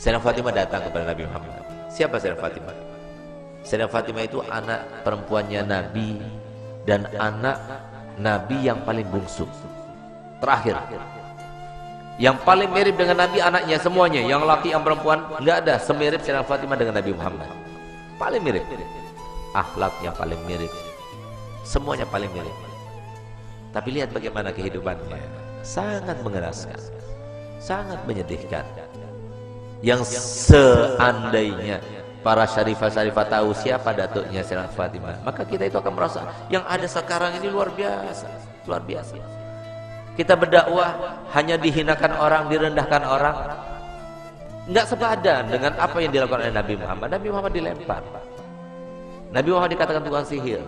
Sayyidah Fatimah datang kepada Nabi Muhammad. Siapa Sayyidah Fatimah? Sayyidah Fatimah itu anak perempuannya Nabi dan anak Nabi yang paling bungsu, terakhir. Yang paling mirip dengan Nabi anaknya semuanya, yang laki yang perempuan nggak ada semirip Sayyidah Fatimah dengan Nabi Muhammad. Paling mirip, akhlaknya paling mirip, semuanya paling mirip. Tapi lihat bagaimana kehidupannya, sangat mengeraskan, sangat menyedihkan. Yang seandainya para syarifah-syarifah tahu siapa datuknya Sayyidah Fatimah, maka kita itu akan merasa yang ada sekarang ini luar biasa, luar biasa. Kita berdakwah hanya dihinakan orang, direndahkan orang, nggak sepadan dengan apa yang dilakukan oleh Nabi Muhammad. Nabi Muhammad dilempar, Nabi Muhammad dikatakan tukang sihir.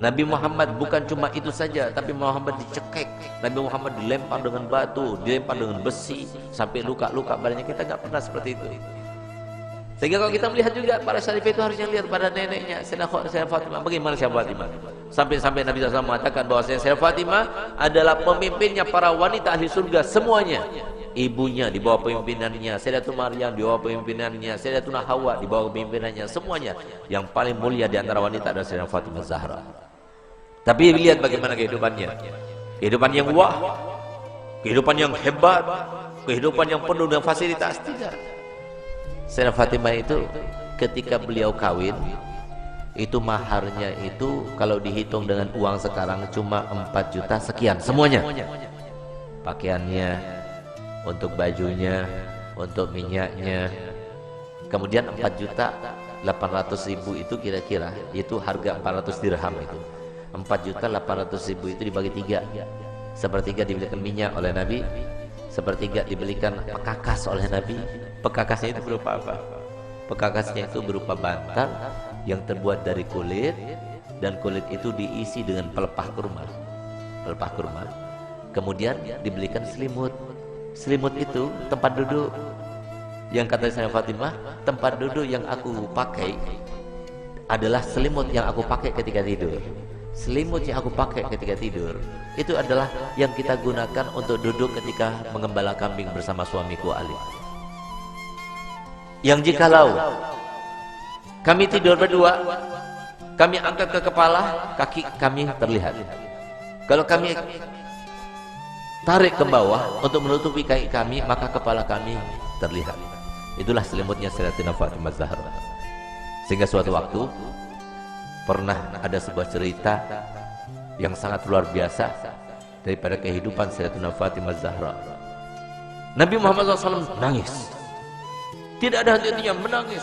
Nabi Muhammad bukan cuma itu saja, tapi Muhammad dicekek. Nabi Muhammad dilempar dengan batu, dilempar dengan besi, sampai luka-luka badannya. Kita nggak pernah seperti itu. Sehingga kalau kita melihat juga para syarif itu harusnya lihat pada neneknya Sayyidah Fatimah. Bagaimana Sayyidah Fatimah? Sampai Nabi SAW mengatakan bahwa Sayyidah Fatimah adalah pemimpinnya para wanita ahli surga semuanya. Ibunya di bawah pemimpinannya, Sayyidatuna Maryam di bawah pemimpinannya, Sayyidatuna Hawa di bawah pemimpinannya, semuanya. Yang paling mulia di antara wanita adalah Sayyidah Fatimah Zahra. Tapi lihat bagaimana kehidupannya. Kehidupan yang wah, kehidupan yang hebat, kehidupan yang penuh dengan fasilitas. Tidak. Sayyidah Fatimah itu ketika beliau kawin, itu maharnya itu kalau dihitung dengan uang sekarang cuma 4 juta sekian semuanya. Pakaiannya, untuk bajunya, untuk minyaknya. Kemudian 4.800.000 itu kira-kira, itu harga 400 dirham itu. 4.800.000 itu dibagi 3. Sepertiga dibelikan minyak oleh Nabi, sepertiga dibelikan pekakas oleh Nabi. Pekakasnya itu berupa apa? Pekakasnya itu berupa bantal yang terbuat dari kulit, dan kulit itu diisi dengan pelepah kurma. Pelepah kurma. Kemudian dibelikan selimut. Selimut itu tempat duduk. Yang kata Sayyidah Fatimah, tempat duduk yang aku pakai adalah selimut yang aku pakai ketika tidur. Selimut yang aku pakai ketika tidur itu adalah yang kita gunakan untuk duduk ketika mengembala kambing bersama suamiku Ali. Yang jikalau kami tidur berdua, kami angkat ke kepala, kaki kami terlihat. Kalau kami tarik ke bawah untuk menutupi kaki kami, maka kepala kami terlihat. Itulah selimutnya Sayyidatina Fatimah Zahra. Sehingga suatu waktu pernah ada sebuah cerita yang sangat luar biasa daripada kehidupan Sayyidatina Fatimah Zahra. Nabi Muhammad SAW menangis, tidak ada henti-hentinya, menangis.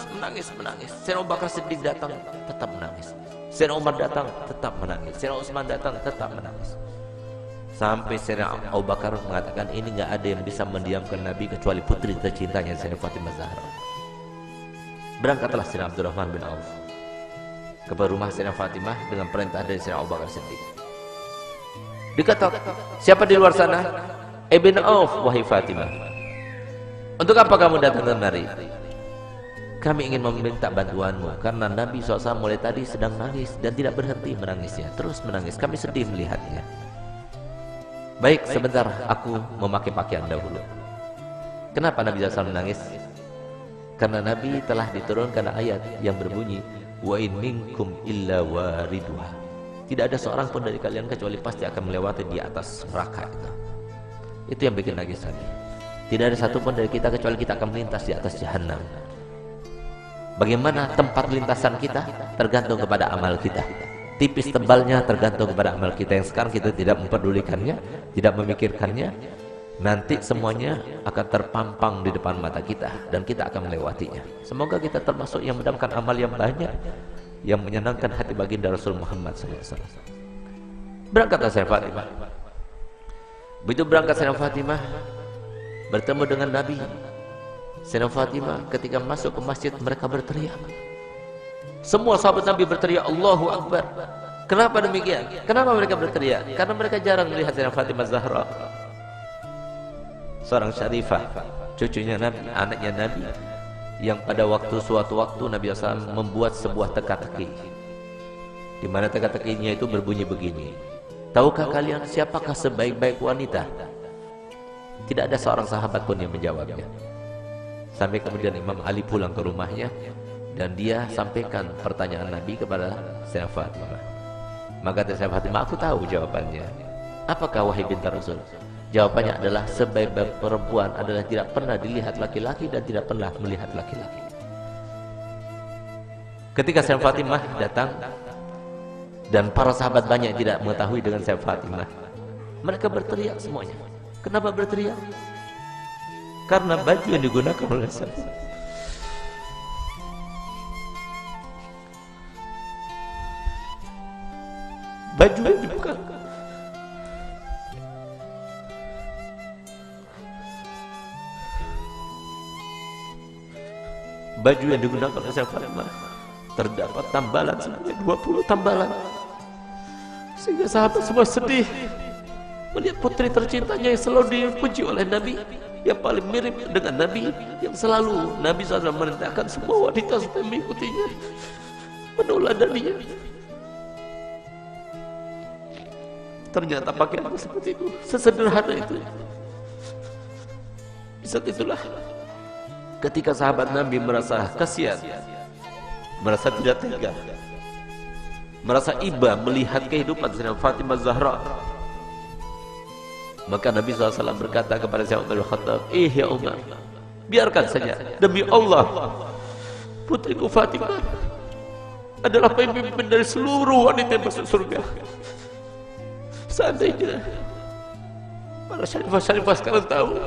Sayyidina Abu Bakar Siddiq datang, tetap menangis. Sayyidina Umar datang, tetap menangis. Sayyidina Utsman datang, tetap menangis. Sampai Sayyidina Abu Bakar mengatakan, ini nggak ada yang bisa mendiamkan Nabi kecuali putri tercintanya Sayyidatina Fatimah Zahra. Berangkatlah Sayyidina Abdurrahman bin Auf ke rumah Sayyidatina Fatimah dengan perintah dari Sayyidina Abu Bakar Siddiq. Dikatakan, siapa di luar sana? Ibn Auf, wahai Fatimah. Untuk apa kamu datang kemari? Kami ingin meminta bantuanmu karena Nabi SAW mulai tadi sedang nangis dan tidak berhenti menangisnya, terus menangis. Kami sedih melihatnya. Baik, sebentar, aku memakai pakaian dahulu. Kenapa Nabi SAW menangis? Karena Nabi telah diturunkan ayat yang berbunyi, wa in minkum illa wariduha. Tidak ada seorang pun dari kalian kecuali pasti akan melewati di atas neraka itu. Itu yang bikin nangis Nabi. Tidak ada satupun dari kita kecuali kita akan melintas di atas jahanam. Bagaimana tempat lintasan kita tergantung kepada amal kita. Tipis tebalnya tergantung kepada amal kita. Yang sekarang kita tidak memperdulikannya, tidak memikirkannya, nanti semuanya akan terpampang di depan mata kita dan kita akan melewatinya. Semoga kita termasuk yang mendapatkan amal yang banyak, yang menyenangkan hati baginda Rasul Muhammad SAW. Berangkatlah Sayyidah Fatimah. Begitu berangkat Sayyidah Fatimah bertemu dengan Nabi. Sayyidah Fatimah ketika masuk ke masjid, mereka berteriak. Semua sahabat Nabi berteriak Allahu Akbar. Kenapa demikian? Kenapa mereka berteriak? Karena mereka jarang melihat Sayyidah Fatimah Zahra, seorang syarifah, cucunya Nabi, anaknya Nabi, yang pada suatu waktu Nabi SAW membuat sebuah teka-teki, di mana teka-tekinya itu berbunyi begini. Tahukah kalian siapakah sebaik-baik wanita? Tidak ada seorang sahabat pun yang menjawabnya. Sampai kemudian Imam Ali pulang ke rumahnya dan dia sampaikan pertanyaan Nabi kepada Sayyidah Fatimah. Maka Sayyidah Fatimah, aku tahu jawabannya. Apakah wahai binti Rasul? Jawabannya adalah sebaik-baik perempuan adalah tidak pernah dilihat laki-laki dan tidak pernah melihat laki-laki. Ketika Sayyidah Fatimah datang dan para sahabat banyak yang tidak mengetahui dengan Sayyidah Fatimah, mereka berteriak semuanya. Kenapa berteriak? Karena baju yang digunakan oleh Sayyidah baju yang dibuka baju yang digunakan oleh Sayyidah Fatimah terdapat tambalan sebanyak 20 tambalan, sehingga sahabat semua sedih melihat putri tercintanya yang selalu dipuji oleh Nabi, yang paling mirip dengan Nabi, yang selalu Nabi SAW merintahkan semua wanita supaya mengikutinya, meneladaninya. Ternyata pakaiannya seperti itu, sesederhana itu. Di saat itulah ketika sahabat Nabi merasa kasihan, merasa tidak tega, merasa iba melihat kehidupan Sayyidah Fatimah Zahra, maka Nabi SAW berkata kepada Sayyidina Umar bin Khattab, ya Umar, biarkan saja, demi Allah putriku Fatimah adalah pemimpin dari seluruh wanita yang masuk surga. Seandainya para syarifah-syarifah sekarang tahu,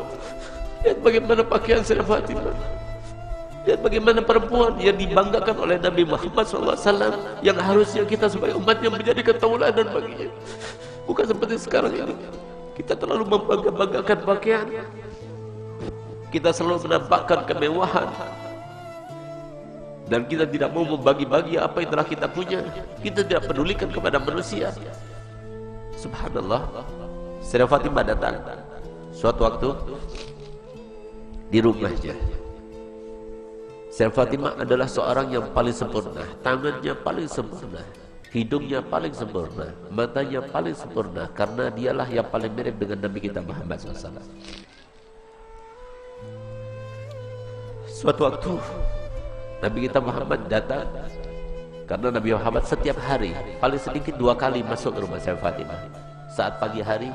lihat bagaimana pakaian Sayyidah Fatimah, lihat bagaimana perempuan yang dibanggakan oleh Nabi Muhammad SAW, yang harusnya kita sebagai umatnya menjadikan tauladan baginya. Bukan seperti sekarang ini, kita terlalu membangga-banggakan pakaian, kita selalu menampakkan kemewahan, dan kita tidak mau membagi-bagi apa yang telah kita punya. Kita tidak pedulikan kepada manusia. Subhanallah, Sayyidah Fatimah datang suatu waktu di rumahnya. Sayyidah Fatimah adalah seorang yang paling sempurna, tangannya paling sempurna, hidungnya paling sempurna, matanya paling sempurna, karena dialah yang paling mirip dengan Nabi kita Muhammad SAW. Suatu waktu Nabi kita Muhammad datang, karena Nabi Muhammad setiap hari paling sedikit 2 kali masuk ke rumah Sayyidah Fatimah, saat pagi hari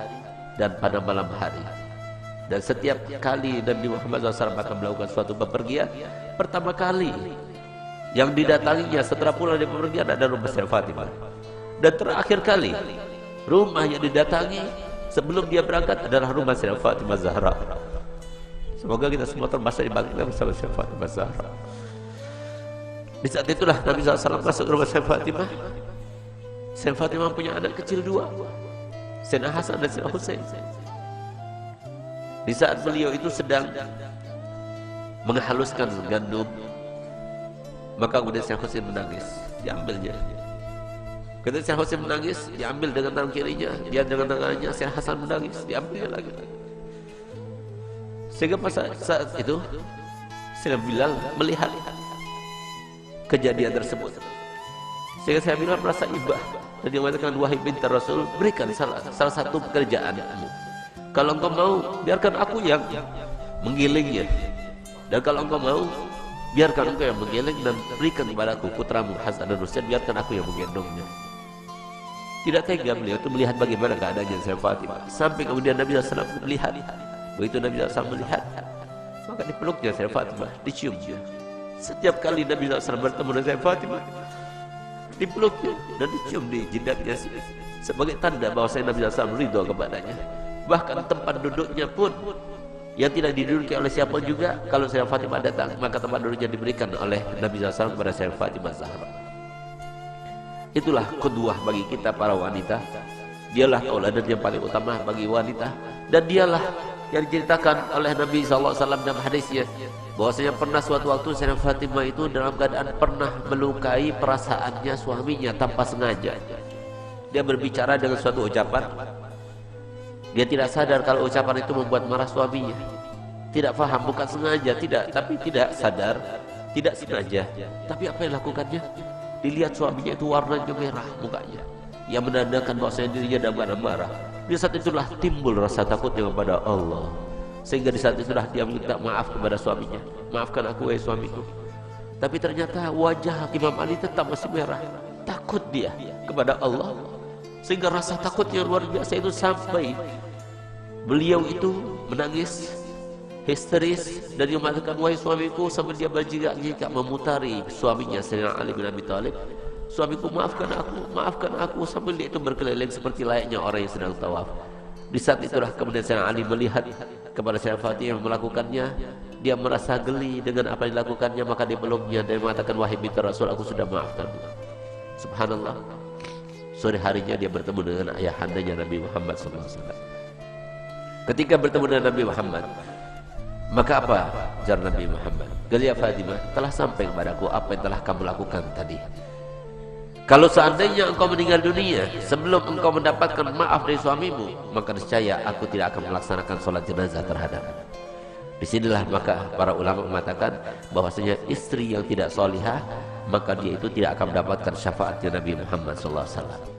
dan pada malam hari. Dan setiap kali Nabi Muhammad SAW akan melakukan suatu bepergian, pertama kali yang didatanginya setelah pulang dari bepergian ada rumah Sayyidah Fatimah. Dan terakhir kali rumah yang didatangi sebelum dia berangkat adalah rumah Sayyidah Fatimah Zahra. Semoga kita semua termasuk dibangkitkan bersama Sayyidah Fatimah Zahra. Di saat itulah Nabi SAW masuk ke rumah Sayyidah Fatimah. Sayyidah Fatimah punya anak kecil 2, Sayyidina Hasan dan Sayyidina Husain. Di saat beliau itu sedang menghaluskan gandum, maka kemudian Sayyidina Husain menangis, diambilnya. Ketika Sayyidina Husain menangis, diambil dengan tangan kirinya, dia dengan tangannya. Sayyidina Hasan menangis, diambilnya lagi. Sehingga pada saat itu Sayyidina Bilal melihat kejadian tersebut, sehingga saya bilang merasa ibah dan dia mengatakan, wahai binti Rasul, berikan salah satu pekerjaanmu. Kalau engkau mau, biarkan aku yang menggilingnya, dan kalau engkau mau, biarkan engkau yang menggiling dan berikan kepadaku putramu Hasan dan Husain, biarkan aku yang menggendongnya. Tidak tega beliau itu melihat bagaimana keadaannya Sayyidah Fatimah, sampai kemudian Nabi SAW melihat. Begitu Nabi SAW melihat, maka dipeluknya Sayyidah Fatimah, diciumnya. Setiap kali Nabi SAW bertemu dengan Sayyidah Fatimah, dipeluknya dan dicium di jidatnya sebagai tanda bahwa Nabi SAW ridho kepadanya. Bahkan tempat duduknya pun yang tidak diduduki oleh siapa juga, kalau Sayyidah Fatimah datang, maka tempat duduknya diberikan oleh Nabi SAW kepada Sayyidah Fatimah Zahra. Itulah qudwah bagi kita para wanita. Dialah tauladan yang paling utama bagi wanita, dan dialah yang diceritakan oleh Nabi SAW dalam hadisnya, bahwasanya pernah suatu waktu Sayyidah Fatimah itu dalam keadaan pernah melukai perasaannya suaminya tanpa sengaja. Dia berbicara dengan suatu ucapan, dia tidak sadar kalau ucapan itu membuat marah suaminya. Tidak faham, bukan sengaja, tapi tidak sadar, tidak sengaja. Tapi apa yang lakukannya? Dilihat suaminya itu warnanya merah mukanya, yang menandakan bahwasanya dirinya dalam keadaan marah. Di saat itulah timbul rasa takutnya kepada Allah. Sehingga di saat itulah dia minta maaf kepada suaminya. Maafkan aku wahai suamiku. Tapi ternyata wajah Imam Ali tetap masih merah. Takut dia kepada Allah. Sehingga rasa takutnya luar biasa itu sampai beliau itu menangis histeris dan dia mengatakan, wahai suamiku, sampai dia berjingak-jingak memutari suaminya Sayyidina Ali bin Abi Thalib. Suamiku, maafkan aku, sambil dia itu berkeliling seperti layaknya orang yang sedang tawaf. Di saat itulah kemudian Sayyidina Ali melihat kepada Sayyidina Fatimah melakukannya. Dia merasa geli dengan apa yang dilakukannya, maka dia belumnya dan mengatakan, wahai binti Rasul, aku sudah maafkanmu. Subhanallah. Sore harinya dia bertemu dengan ayahandanya Nabi Muhammad SAW. Ketika bertemu dengan Nabi Muhammad, maka apa jar Nabi Muhammad? Gelia Fatimah, telah sampai kepadaku apa yang telah kamu lakukan tadi. Kalau seandainya engkau meninggal dunia sebelum engkau mendapatkan maaf dari suamimu, maka niscaya aku tidak akan melaksanakan sholat jenazah terhadapmu. Disinilah maka para ulama mengatakan bahwasanya istri yang tidak solihah, maka dia itu tidak akan mendapatkan syafaatnya Nabi Muhammad SAW.